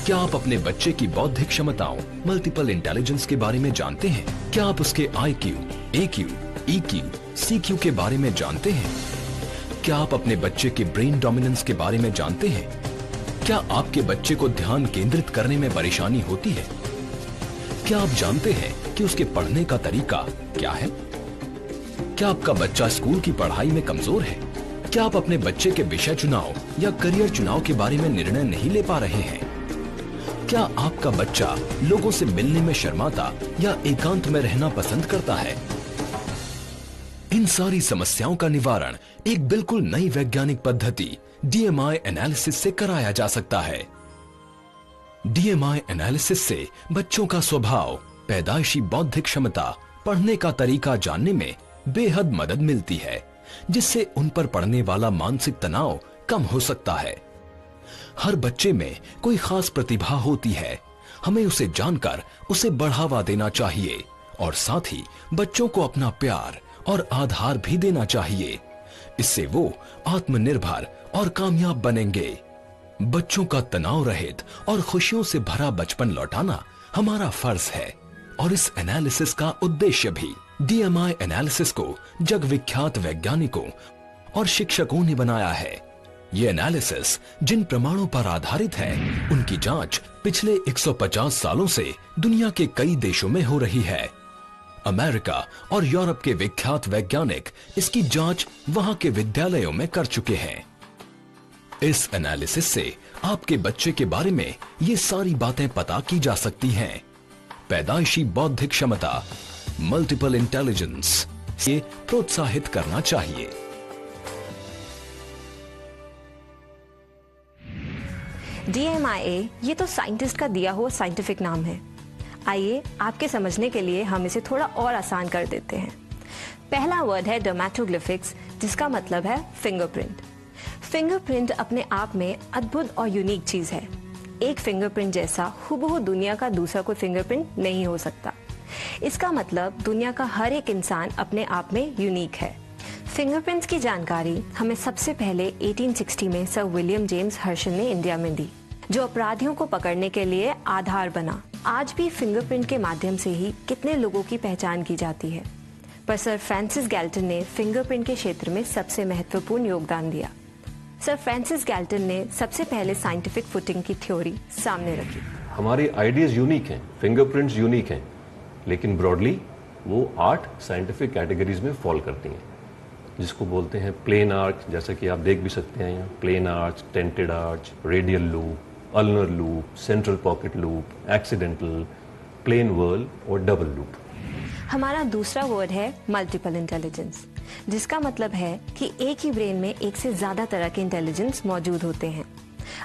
क्या आप अपने बच्चे की बौद्धिक क्षमताओं मल्टीपल इंटेलिजेंस के बारे में जानते हैं? क्या आप उसके IQ, AQ, EQ, CQ के बारे में जानते हैं? क्या आप अपने बच्चे के ब्रेन डोमिनेंस के बारे में जानते हैं? क्या आपके बच्चे को ध्यान केंद्रित करने में परेशानी होती है? क्या आप जानते हैं कि उसके पढ़ने का तरीका क्या है? क्या आपका बच्चा स्कूल की पढ़ाई में कमजोर है? क्या आप अपने बच्चे के विषय चुनाव या करियर चुनाव के बारे में निर्णय नहीं ले पा रहे हैं? क्या आपका बच्चा लोगों से मिलने में शर्माता या एकांत में रहना पसंद करता है? इन सारी समस्याओं का निवारण एक बिल्कुल नई वैज्ञानिक पद्धति DMI एनालिसिस से कराया जा सकता है। DMI एनालिसिस से बच्चों का स्वभाव, पैदाइशी बौद्धिक क्षमता, पढ़ने का तरीका जानने में बेहद मदद मिलती है, जिससे उन पर पड़ने वाला मानसिक तनाव कम हो सकता है। हर बच्चे में कोई खास प्रतिभा होती है, हमें उसे जानकर उसे बढ़ावा देना चाहिए और साथ ही बच्चों को अपना प्यार और आधार भी देना चाहिए। इससे वो आत्मनिर्भर और कामयाब बनेंगे। बच्चों का तनाव रहित और खुशियों से भरा बचपन लौटाना हमारा फर्ज है और इस एनालिसिस का उद्देश्य भी। DMI एनालिसिस को जग विख्यात वैज्ञानिकों और शिक्षकों ने बनाया है। ये एनालिसिस जिन प्रमाणों पर आधारित है, उनकी जांच पिछले 150 सालों से दुनिया के कई देशों में हो रही है। अमेरिका और यूरोप के विख्यात वैज्ञानिक इसकी जांच वहां के विद्यालयों में कर चुके हैं। इस एनालिसिस से आपके बच्चे के बारे में ये सारी बातें पता की जा सकती हैं। पैदाइशी बौद्धिक क्षमता, मल्टीपल इंटेलिजेंस, ये प्रोत्साहित करना चाहिए। DMIA ये तो साइंटिस्ट का दिया हुआ साइंटिफिक नाम है। आइए आपके समझने के लिए हम इसे थोड़ा और आसान कर देते हैं। पहला वर्ड है डर्मेटोग्लिफिक्स, जिसका मतलब है फिंगरप्रिंट। फिंगरप्रिंट अपने आप में अद्भुत और यूनिक चीज है। एक फिंगरप्रिंट जैसा हुबहू दुनिया का दूसरा कोई फिंगरप्रिंट नहीं हो सकता। इसका मतलब दुनिया का हर एक इंसान अपने आप में यूनिक है। फिंगरप्रिंट्स की जानकारी हमें सबसे पहले 1860 में सर विलियम जेम्स हर्शल ने इंडिया में दी, जो अपराधियों को पकड़ने के लिए आधार बना। आज भी फिंगरप्रिंट के माध्यम से ही कितने लोगों की पहचान की जाती है, पर सर फ्रांसिस गैल्टन ने फिंगरप्रिंट के क्षेत्र में सबसे महत्वपूर्ण योगदान दिया। सर फ्रांसिस गैल्टन ने सबसे पहले साइंटिफिक फुटिंग की थ्योरी सामने रखी। हमारे आइडियाज यूनिक हैं, फिंगरप्रिंट्स यूनिक हैं, लेकिन ब्रॉडली वो 8 साइंटिफिक कैटेगरीज में फॉल करती हैं, जिसको बोलते हैं प्लेन आर्च, जैसा कि आप देख भी सकते हैं यहाँ, plain arch, tented arch, radial loop, ulnar loop, central pocket loop, accidental, plain whorl और डबल लूप। हमारा दूसरा वर्ड है मल्टीपल इंटेलिजेंस, जिसका मतलब है कि एक ही ब्रेन में एक से ज्यादा तरह के इंटेलिजेंस मौजूद होते हैं।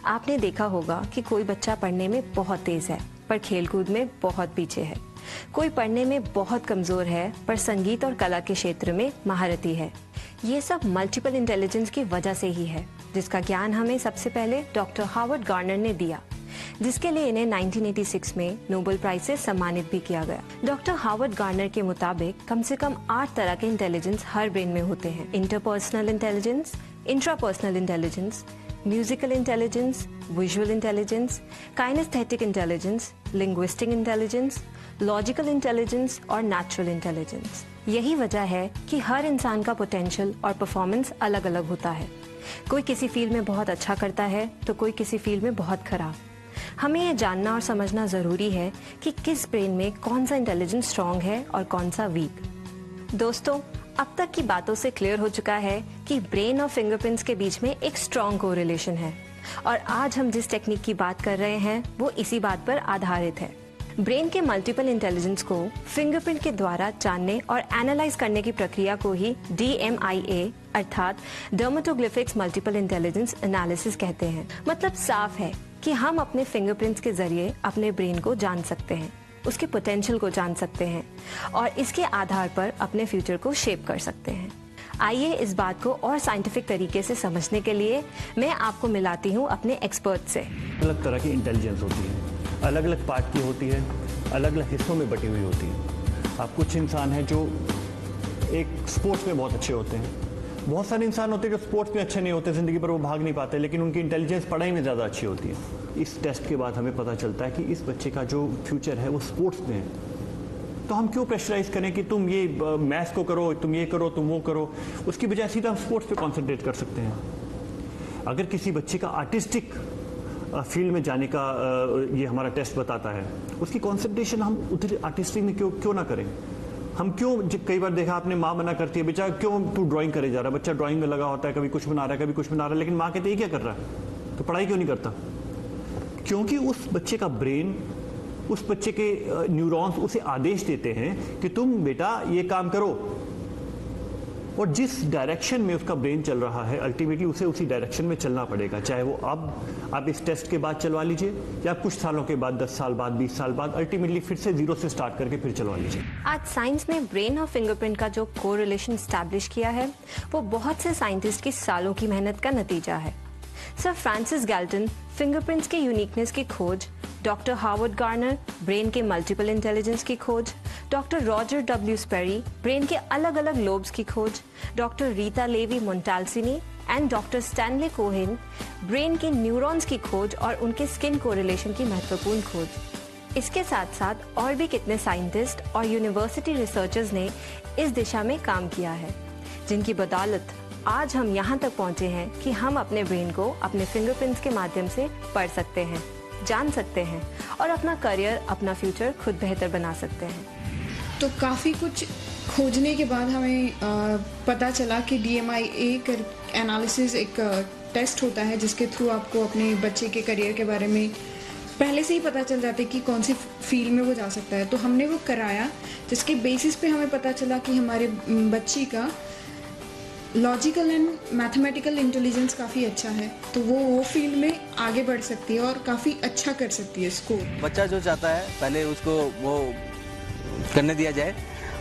आपने देखा होगा कि कोई बच्चा पढ़ने में बहुत तेज है पर खेलकूद में बहुत पीछे है। कोई पढ़ने में बहुत कमजोर है पर संगीत और कला के क्षेत्र में महारथी है। ये सब मल्टीपल इंटेलिजेंस की वजह से ही है, जिसका ज्ञान हमें सबसे पहले डॉक्टर हार्वर्ड गार्नर ने दिया, जिसके लिए इन्हें 1986 में नोबेल प्राइज से सम्मानित भी किया गया। डॉक्टर हार्वर्ड गार्नर के मुताबिक कम से कम 8 तरह के इंटेलिजेंस हर ब्रेन में होते हैं। Interpersonal intelligence, intrapersonal intelligence, musical intelligence, visual intelligence, kinesthetic intelligence, linguistic intelligence, logical intelligence और नेचुरल इंटेलिजेंस। यही वजह है कि हर इंसान का पोटेंशियल और परफॉर्मेंस अलग अलग होता है। कोई किसी फील्ड में बहुत अच्छा करता है तो कोई किसी फील्ड में बहुत खराब। हमें ये जानना और समझना जरूरी है कि किस ब्रेन में कौन सा इंटेलिजेंस स्ट्रांग है और कौन सा वीक। दोस्तों, अब तक की बातों से क्लियर हो चुका है कि ब्रेन और फिंगरप्रिंट्स के बीच में एक स्ट्रांग कोरिलेशन है, और आज हम जिस टेक्निक की बात कर रहे हैं वो इसी बात पर आधारित है। ब्रेन के मल्टीपल इंटेलिजेंस को फिंगरप्रिंट के द्वारा जानने और एनालाइज करने की प्रक्रिया को ही DMIA अर्थात डर्मेटोग्लिफिक्स मल्टीपल इंटेलिजेंस एनालिसिस कहते हैं। मतलब साफ है कि हम अपने फिंगरप्रिंट्स के जरिए अपने ब्रेन को जान सकते हैं, उसके पोटेंशियल को जान सकते हैं और इसके आधार पर अपने फ्यूचर को शेप कर सकते हैं। आइए इस बात को और साइंटिफिक तरीके से समझने के लिए मैं आपको मिलाती हूँ अपने एक्सपर्ट से। अलग तरह की इंटेलिजेंस होती है, अलग अलग पार्ट की होती है, अलग अलग हिस्सों में बटी हुई होती है। आप कुछ इंसान हैं जो एक स्पोर्ट्स में बहुत अच्छे होते हैं, बहुत सारे इंसान होते हैं जो स्पोर्ट्स में अच्छे नहीं होते, ज़िंदगी पर वो भाग नहीं पाते, लेकिन उनकी इंटेलिजेंस पढ़ाई में ज़्यादा अच्छी होती है। इस टेस्ट के बाद हमें पता चलता है कि इस बच्चे का जो फ्यूचर है वो स्पोर्ट्स में है। तो हम क्यों प्रेशराइज करें कि तुम ये मैथ्स को करो, तुम ये करो, तुम वो करो, उसकी बजाय सीधा हम स्पोर्ट्स पे कॉन्सेंट्रेट कर सकते हैं। अगर किसी बच्चे का आर्टिस्टिक फील्ड में जाने का ये हमारा टेस्ट बताता है, उसकी कॉन्सेंट्रेशन हम उधर आर्टिस्टिक में क्यों ना करें। हम क्यों, कई बार देखा आपने, माँ मना करती है, बेचा क्यों तू ड्राइंग करे जा रहा है, बच्चा ड्राइंग में लगा होता है, कभी कुछ बना रहा है, कभी कुछ बना रहा है, लेकिन माँ कहती है क्या कर रहा है, तो पढ़ाई क्यों नहीं करता। क्योंकि उस बच्चे का ब्रेन, उस बच्चे के न्यूरॉन्स उसे आदेश देते हैं कि तुम बेटा ये काम करो, और जिस डायरेक्शन में उसका ब्रेन चल रहा है अल्टीमेटली उसे उसी डायरेक्शन में चलना पड़ेगा। चाहे वो अब आप इस टेस्ट के बाद चलवा लीजिए या कुछ सालों के बाद, 10 साल बाद, 20 साल बाद, अल्टीमेटली फिर से जीरो से स्टार्ट करके फिर चलवा लीजिए। आज साइंस ने ब्रेन और फिंगरप्रिंट का जो कोरिलेशन स्टैब्लिश किया है वो बहुत से साइंटिस्ट की सालों की मेहनत का नतीजा है। सर फ्रांसिस गैल्टन फिंगरप्रिंट्स के यूनिकनेस की खोज, डॉक्टर हार्वर्ड गार्नर ब्रेन के मल्टीपल इंटेलिजेंस की खोज, doctor Roger W Sperry brain के अलग अलग लोब्स की खोज, doctor Rita Levi Montalcini and doctor Stanley Cohen brain के न्यूरॉन्स की खोज और उनके स्किन कोरिलेशन की महत्वपूर्ण खोज। इसके साथ साथ और भी कितने साइंटिस्ट और यूनिवर्सिटी रिसर्चर्स ने इस दिशा में काम किया है, जिनकी बदौलत आज हम यहाँ तक पहुँचे हैं कि हम अपने ब्रेन को अपने फिंगरप्रिंट्स के माध्यम से पढ़ सकते हैं, जान सकते हैं और अपना करियर, अपना फ्यूचर खुद बेहतर बना सकते हैं। तो काफ़ी कुछ खोजने के बाद हमें पता चला कि DMIA एनालिसिस एक टेस्ट होता है जिसके थ्रू आपको अपने बच्चे के करियर के बारे में पहले से ही पता चल जाता है कि कौन सी फील्ड में वो जा सकता है। तो हमने वो कराया, जिसके बेसिस पे हमें पता चला कि हमारे बच्ची का लॉजिकल एंड मैथमेटिकल इंटेलिजेंस काफ़ी अच्छा है, तो वो फील्ड में आगे बढ़ सकती है और काफ़ी अच्छा कर सकती है स्कोर। बच्चा जो चाहता है पहले उसको वो करने दिया जाए,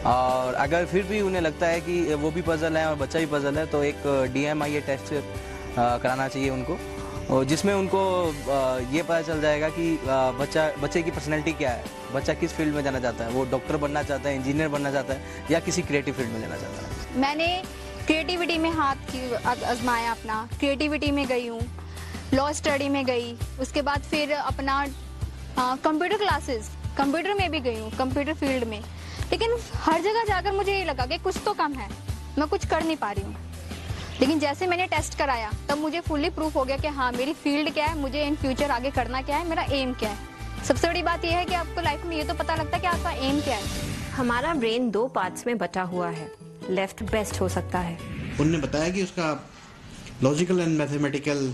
और अगर फिर भी उन्हें लगता है कि वो भी पजल है और बच्चा भी पजल है तो एक DMIA टेस्ट कराना चाहिए उनको, और जिसमें उनको ये पता चल जाएगा कि बच्चे की पर्सनैलिटी क्या है, बच्चा किस फील्ड में जाना चाहता है, वो डॉक्टर बनना चाहता है, इंजीनियर बनना चाहता है या किसी क्रिएटिव फील्ड में जाना चाहता है। मैंने क्रिएटिविटी में हाथ आजमाया, अपना क्रिएटिविटी में गई हूँ, लॉ स्टडी में गई, उसके बाद फिर अपना कंप्यूटर क्लासेस, कंप्यूटर में भी गई हूँ, कंप्यूटर फील्ड में। लेकिन हर जगह जाकर मुझे ये लगा कि कुछ तो कम है, मैं कुछ कर नहीं पा रही हूँ। लेकिन जैसे मैंने टेस्ट कराया तब मुझे फुल्ली प्रूफ हो गया कि हाँ, मेरी फील्ड क्या है, मुझे इन फ्यूचर आगे करना क्या है, मेरा एम क्या है। सबसे बड़ी बात यह है कि आपको लाइफ में ये तो पता लगता है कि आपका एम क्या है। हमारा ब्रेन 2 पार्ट्स में बटा हुआ है, लेफ्ट बेस्ट हो सकता है। उन्होंने बताया कि उसका लॉजिकल एंड मैथमेटिकल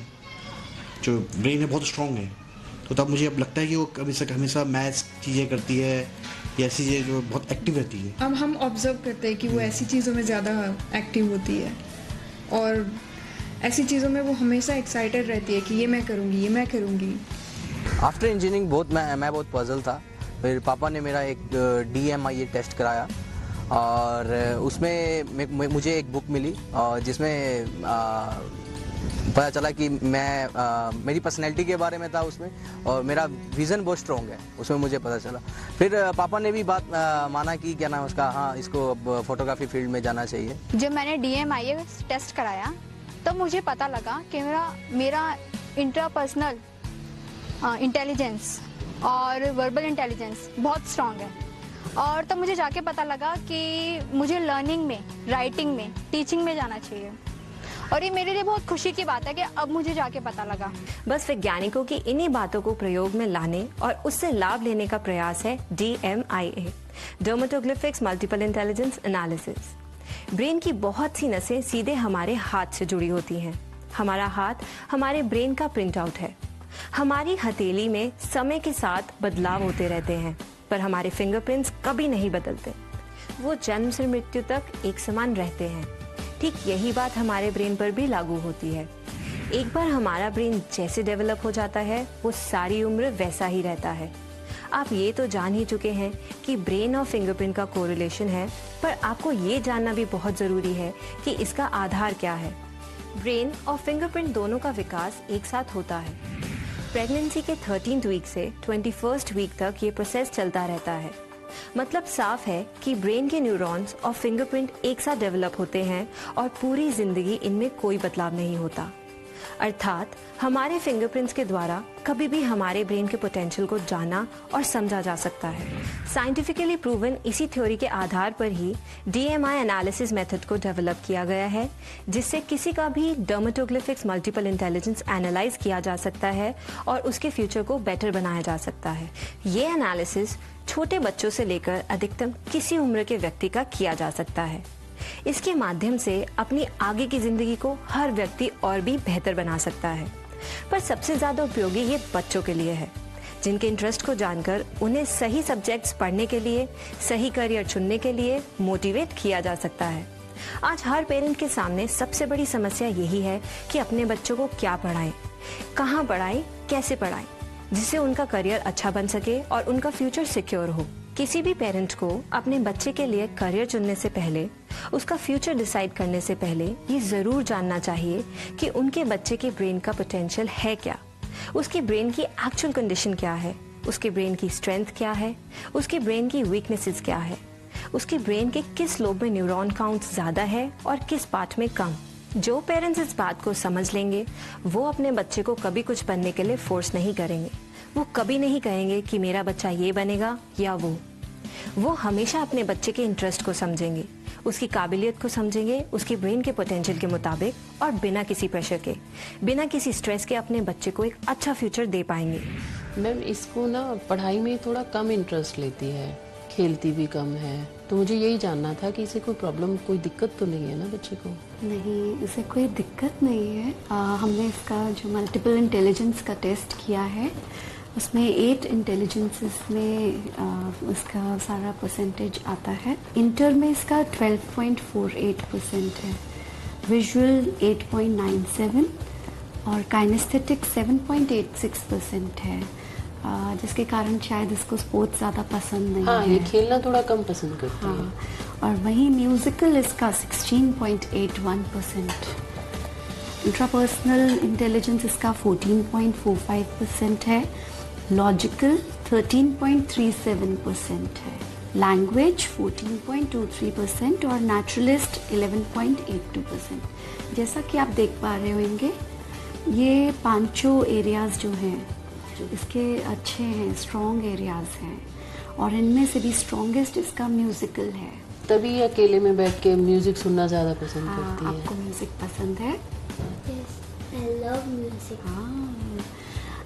जो ब्रेन है बहुत स्ट्रॉन्ग है, तो तब मुझे अब लगता है कि वो हमेशा मैथ्स चीज़ें करती है या ऐसी चीज़ें जो बहुत एक्टिव रहती है। अब हम ऑब्जर्व करते हैं कि वो ऐसी चीज़ों में ज़्यादा एक्टिव होती है और ऐसी चीज़ों में वो हमेशा एक्साइटेड रहती है कि ये मैं करूँगी, ये मैं करूँगी। आफ्टर इंजीनियरिंग मैं बहुत पजल था, फिर पापा ने मेरा एक DMIA टेस्ट कराया और उसमें मुझे एक बुक मिली और जिसमें पता चला कि मेरी पर्सनैलिटी के बारे में था उसमें, और मेरा विज़न बहुत स्ट्रॉन्ग है उसमें, मुझे पता चला। फिर पापा ने भी बात माना कि क्या नाम उसका, हाँ, इसको अब फोटोग्राफी फील्ड में जाना चाहिए। जब मैंने DMIA टेस्ट कराया तब मुझे पता लगा कि मेरा इंटरपर्सनल इंटेलिजेंस और वर्बल इंटेलिजेंस बहुत स्ट्रॉन्ग है, और तब मुझे जाके पता लगा कि मुझे लर्निंग में, राइटिंग में, टीचिंग में जाना चाहिए। और ये मेरे लिए बहुत खुशी की बात है कि अब मुझे जाके पता लगा। बस वैज्ञानिकों की इन्हीं बातों को प्रयोग में लाने और उससे लाभ लेने का प्रयास है DMIA, dermatoglyphics multiple intelligence analysis. Brain की बहुत सी नसें सीधे हमारे हाथ से जुड़ी होती हैं। हमारा हाथ हमारे ब्रेन का प्रिंट आउट है। हमारी हथेली में समय के साथ बदलाव होते रहते हैं, पर हमारे फिंगरप्रिंट्स कभी नहीं बदलते। वो जन्म से मृत्यु तक एक समान रहते हैं। ठीक यही बात हमारे ब्रेन पर भी लागू होती है। एक बार हमारा ब्रेन जैसे डेवलप हो जाता है वो सारी उम्र वैसा ही रहता है। आप ये तो जान ही चुके हैं कि ब्रेन और फिंगरप्रिंट का कोरिलेशन है, पर आपको ये जानना भी बहुत ज़रूरी है कि इसका आधार क्या है। ब्रेन और फिंगरप्रिंट दोनों का विकास एक साथ होता है। प्रेगनेंसी के 13th वीक से 21st वीक तक ये प्रोसेस चलता रहता है। मतलब साफ है कि ब्रेन के न्यूरॉन्स और फिंगरप्रिंट एक साथ डेवलप होते हैं और पूरी जिंदगी इनमें कोई बदलाव नहीं होता। अर्थात हमारे फिंगरप्रिंट्स के द्वारा कभी भी हमारे ब्रेन के पोटेंशियल को जाना और समझा जा सकता है। साइंटिफिकली प्रूवन इसी थ्योरी के आधार पर ही DMI एनालिसिस मेथड को डेवलप किया गया है, जिससे किसी का भी डर्मेटोग्लिफिक्स मल्टीपल इंटेलिजेंस एनालाइज किया जा सकता है और उसके फ्यूचर को बेटर बनाया जा सकता है। ये एनालिसिस छोटे बच्चों से लेकर अधिकतम किसी उम्र के व्यक्ति का किया जा सकता है। इसके माध्यम से अपनी आगे की जिंदगी को हर व्यक्ति और भी बेहतर बना सकता है। पर सबसे ज्यादा उपयोगी ये बच्चों के लिए है, जिनके इंटरेस्ट को जानकर उन्हें सही सब्जेक्ट्स पढ़ने के लिए, सही करियर चुनने के लिए मोटिवेट किया जा सकता है। आज हर पेरेंट के सामने सबसे बड़ी समस्या यही है कि अपने बच्चों को क्या पढ़ाएं, कहाँ पढ़ाएं, कैसे पढ़ाएं, जिससे उनका करियर अच्छा बन सके और उनका फ्यूचर सिक्योर हो। किसी भी पेरेंट को अपने बच्चे के लिए करियर चुनने से पहले, उसका फ्यूचर डिसाइड करने से पहले ये जरूर जानना चाहिए कि उनके बच्चे के ब्रेन का पोटेंशियल है क्या, उसके ब्रेन की एक्चुअल कंडीशन क्या है, उसके ब्रेन की स्ट्रेंथ क्या है, उसके ब्रेन की वीकनेसेस क्या है, उसके ब्रेन के किस लोब में न्यूरॉन काउंट ज्यादा है और किस पार्ट में कम। जो पेरेंट्स इस बात को समझ लेंगे वो अपने बच्चे को कभी कुछ बनने के लिए फोर्स नहीं करेंगे। वो कभी नहीं कहेंगे कि मेरा बच्चा ये बनेगा या वो हमेशा अपने बच्चे के इंटरेस्ट को समझेंगे, उसकी काबिलियत को समझेंगे, उसके ब्रेन के पोटेंशियल के मुताबिक और बिना किसी प्रेशर के, बिना किसी स्ट्रेस के अपने बच्चे को एक अच्छा फ्यूचर दे पाएंगे। मैम इसको ना पढ़ाई में थोड़ा कम इंटरेस्ट लेती है, खेलती भी कम है, तो मुझे यही जानना था कि इसे कोई प्रॉब्लम, कोई दिक्कत तो नहीं है ना बच्चे को? नहीं, इसे कोई दिक्कत नहीं है। हमने इसका जो मल्टीपल इंटेलिजेंस का टेस्ट किया है उसमें 8 इंटेलिजेंसेस में इसका सारा परसेंटेज आता है। इंटर में इसका 12.48% है, विजुअल 8.97 और काइनेस्थेटिक 7.86% है, जिसके कारण शायद इसको स्पोर्ट्स ज़्यादा पसंद नहीं है। ये खेलना थोड़ा कम पसंद करती है। और वहीं म्यूजिकल इसका 16.81%, इंट्रापर्सनल इंटेलिजेंस इसका 14.45% है, लॉजिकल 13.37% है, लैंग्वेज 14.23% और नेचुरलिस्ट 11.82%। जैसा कि आप देख पा रहे होंगे ये पांचों एरियाज जो हैं इसके अच्छे हैं, स्ट्रॉन्ग एरियाज हैं और इनमें से भी स्ट्रॉन्गेस्ट इसका म्यूजिकल है। तभी अकेले में बैठ के म्यूजिक सुनना ज़्यादा पसंद करती है। आपको म्यूजिक पसंद है? I love music.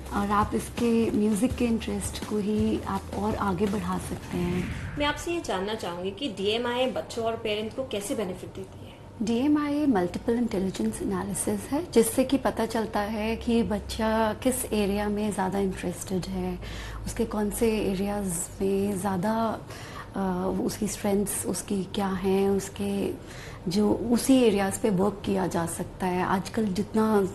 और आप इसके म्यूज़िक के इंटरेस्ट को ही आप और आगे बढ़ा सकते हैं। मैं आपसे ये जानना चाहूँगी कि DMI बच्चों और पेरेंट्स को कैसे बेनिफिट देती है? DMI मल्टीपल इंटेलिजेंस एनालिसिस है, जिससे कि पता चलता है कि बच्चा किस एरिया में ज़्यादा इंटरेस्टेड है, उसके कौन से एरियाज़ में ज़्यादा उसकी स्ट्रेंथ्स उसकी क्या हैं, उसके जो उसी एरियाज़ पे वर्क किया जा सकता है। आजकल जितना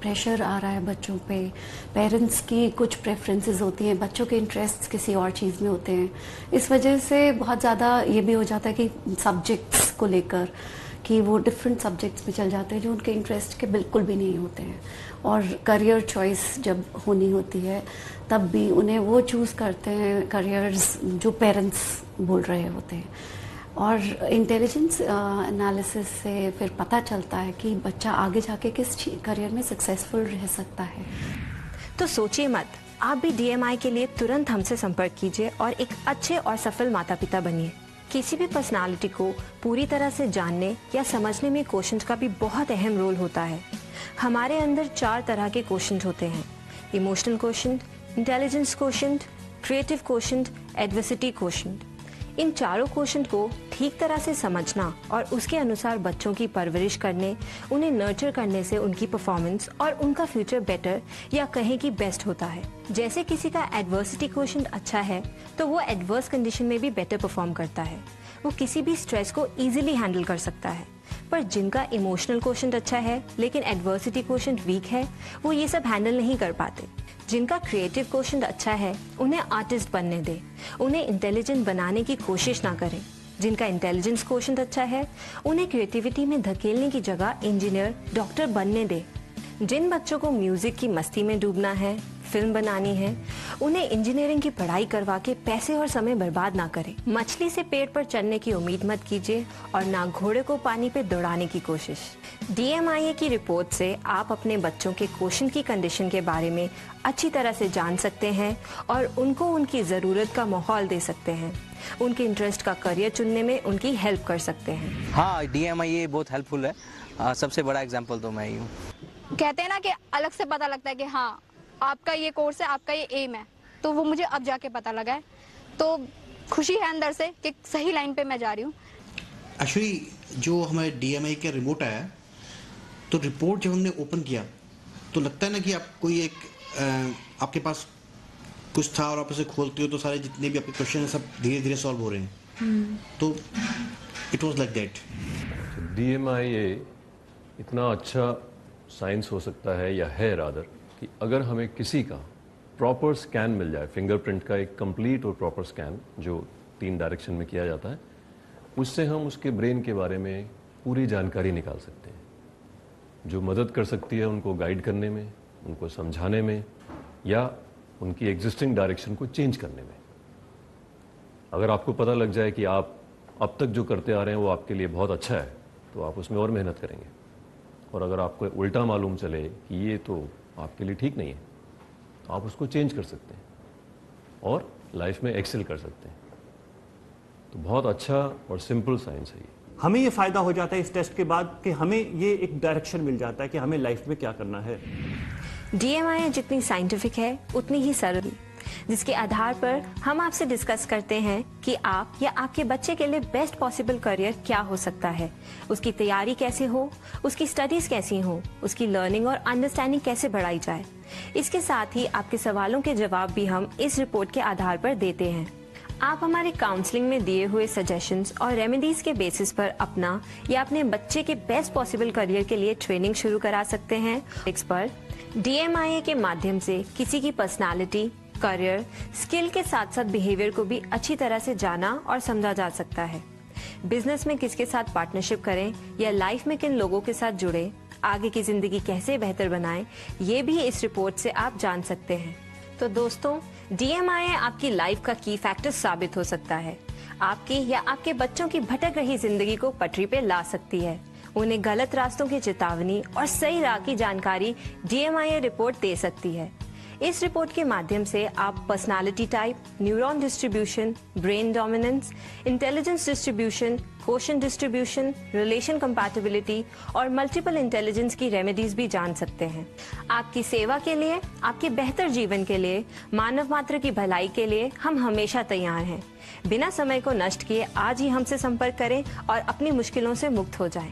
प्रेशर आ रहा है बच्चों पे, पेरेंट्स की कुछ प्रेफरेंसेस होती हैं, बच्चों के इंटरेस्ट किसी और चीज़ में होते हैं, इस वजह से बहुत ज़्यादा ये भी हो जाता है कि सब्जेक्ट्स को लेकर कि वो डिफरेंट सब्जेक्ट्स में चल जाते हैं जो उनके इंटरेस्ट के बिल्कुल भी नहीं होते हैं। और करियर चॉइस जब होनी होती है तब भी उन्हें वो चूज़ करते हैं करियर्स जो पेरेंट्स बोल रहे होते हैं। और इंटेलिजेंस एनालिसिस से फिर पता चलता है कि बच्चा आगे जाके किस करियर में सक्सेसफुल रह सकता है। तो सोचिए मत, आप भी DMI के लिए तुरंत हमसे संपर्क कीजिए और एक अच्छे और सफल माता पिता बनिए। किसी भी पर्सनालिटी को पूरी तरह से जानने या समझने में क्वेश्चंस का भी बहुत अहम रोल होता है। हमारे अंदर 4 तरह के क्वेश्चंस होते हैं: emotional quotient, intelligence quotient, creative quotient, adversity quotient. इन चारों क्वेश्चन को ठीक तरह से समझना और उसके अनुसार बच्चों की परवरिश करने, उन्हें नर्चर करने से उनकी परफॉर्मेंस और उनका फ्यूचर बेटर या कहें कि बेस्ट होता है। जैसे किसी का एडवर्सिटी क्वेश्चन अच्छा है तो वो एडवर्स कंडीशन में भी बेटर परफॉर्म करता है, वो किसी भी स्ट्रेस को इजीली हैंडल कर सकता है। पर जिनका इमोशनल क्वेश्चन अच्छा है लेकिन एडवर्सिटी क्वेश्चन वीक है, वो ये सब हैंडल नहीं कर पाते। जिनका क्रिएटिव क्वेश्चन अच्छा है उन्हें आर्टिस्ट बनने दे, उन्हें इंटेलिजेंट बनाने की कोशिश ना करें। जिनका इंटेलिजेंस क्वेश्चन अच्छा है उन्हें क्रिएटिविटी में धकेलने की जगह इंजीनियर, डॉक्टर बनने दे। जिन बच्चों को म्यूजिक की मस्ती में डूबना है, फिल्म बनानी है, उन्हें इंजीनियरिंग की पढ़ाई करवा के पैसे और समय बर्बाद ना करें। मछली से पेड़ पर चढ़ने की उम्मीद मत कीजिए और ना घोड़े को पानी पे दौड़ाने की कोशिश। DMIA की रिपोर्ट से आप अपने बच्चों के क्वेश्चन की कंडीशन के बारे में अच्छी तरह से जान सकते हैं और उनको उनकी ज़रूरत का माहौल दे सकते हैं। उनके इंटरेस्ट का करियर चुनने में उनकी हेल्प कर सकते हैं। हाँ, DMIA बहुत हेल्पफुल है। सबसे बड़ा एग्जाम्पल तो मैं ही हूँ। कहते हैं ना कि अलग से पता लगता है कि हाँ आपका ये कोर्स है, आपका ये एम है, तो वो मुझे अब जाके पता लगा है। तो खुशी है अंदर से कि सही लाइन पे मैं जा रही हूँ। एक्चुअली जो हमारे DMIA के रिमोट आया, तो रिपोर्ट जब हमने ओपन किया तो लगता है ना कि आप कोई एक आपके पास कुछ था और आप उसे खोलते हो तो सारे जितने भी आपके क्वेश्चन हैं सब धीरे धीरे सॉल्व हो रहे हैं। तो it was like that. DMIA इतना अच्छा साइंस हो सकता है या है रादर कि अगर हमें किसी का प्रॉपर स्कैन मिल जाए, फिंगरप्रिंट का एक कंप्लीट और प्रॉपर स्कैन जो 3 डायरेक्शन में किया जाता है, उससे हम उसके ब्रेन के बारे में पूरी जानकारी निकाल सकते हैं, जो मदद कर सकती है उनको गाइड करने में, उनको समझाने में या उनकी एग्जिस्टिंग डायरेक्शन को चेंज करने में। अगर आपको पता लग जाए कि आप अब तक जो करते आ रहे हैं वो आपके लिए बहुत अच्छा है, तो आप उसमें और मेहनत करेंगे। और अगर आपको उल्टा मालूम चले कि ये तो आपके लिए ठीक नहीं है, तो आप उसको चेंज कर सकते हैं और लाइफ में एक्सेल कर सकते हैं। तो बहुत अच्छा और सिंपल साइंस है ये। हमें ये फायदा हो जाता है इस टेस्ट के बाद कि हमें ये एक डायरेक्शन मिल जाता है कि हमें लाइफ में क्या करना है। DMIA जितनी साइंटिफिक है उतनी ही सरल, जिसके आधार पर हम आपसे डिस्कस करते हैं कि आप या आपके बच्चे के लिए बेस्ट पॉसिबल करियर क्या हो सकता है, उसकी तैयारी कैसे हो, उसकी स्टडीज कैसी हो, उसकी लर्निंग और अंडरस्टैंडिंग कैसे बढ़ाई जाए। इसके साथ ही आपके सवालों के जवाब भी हम इस रिपोर्ट के आधार पर देते हैं। आप हमारे काउंसलिंग में दिए हुए सजेशंस और रेमेडीज के बेसिस पर अपना या अपने बच्चे के बेस्ट पॉसिबल करियर के लिए ट्रेनिंग शुरू करा सकते हैं। इस पर DMIA के माध्यम से किसी की पर्सनालिटी, करियर, स्किल के साथ साथ बिहेवियर को भी अच्छी तरह से जाना और समझा जा सकता है। बिजनेस में किसके साथ पार्टनरशिप करें या लाइफ में किन लोगों के साथ जुड़े, आगे की जिंदगी कैसे बेहतर बनाएं, ये भी इस रिपोर्ट से आप जान सकते हैं। तो दोस्तों, DMIA आपकी लाइफ का की फैक्टर साबित हो सकता है। आपकी या आपके बच्चों की भटक रही जिंदगी को पटरी पे ला सकती है। उन्हें गलत रास्तों की चेतावनी और सही राह की जानकारी DMIA रिपोर्ट दे सकती है। इस रिपोर्ट के माध्यम से आप personality type, neuron distribution, brain dominance, intelligence distribution, quotient distribution, relation compatibility और मल्टीपल इंटेलिजेंस की रेमेडीज भी जान सकते हैं। आपकी सेवा के लिए, आपके बेहतर जीवन के लिए, मानव मात्र की भलाई के लिए हम हमेशा तैयार हैं। बिना समय को नष्ट किए आज ही हमसे संपर्क करें और अपनी मुश्किलों से मुक्त हो जाएं।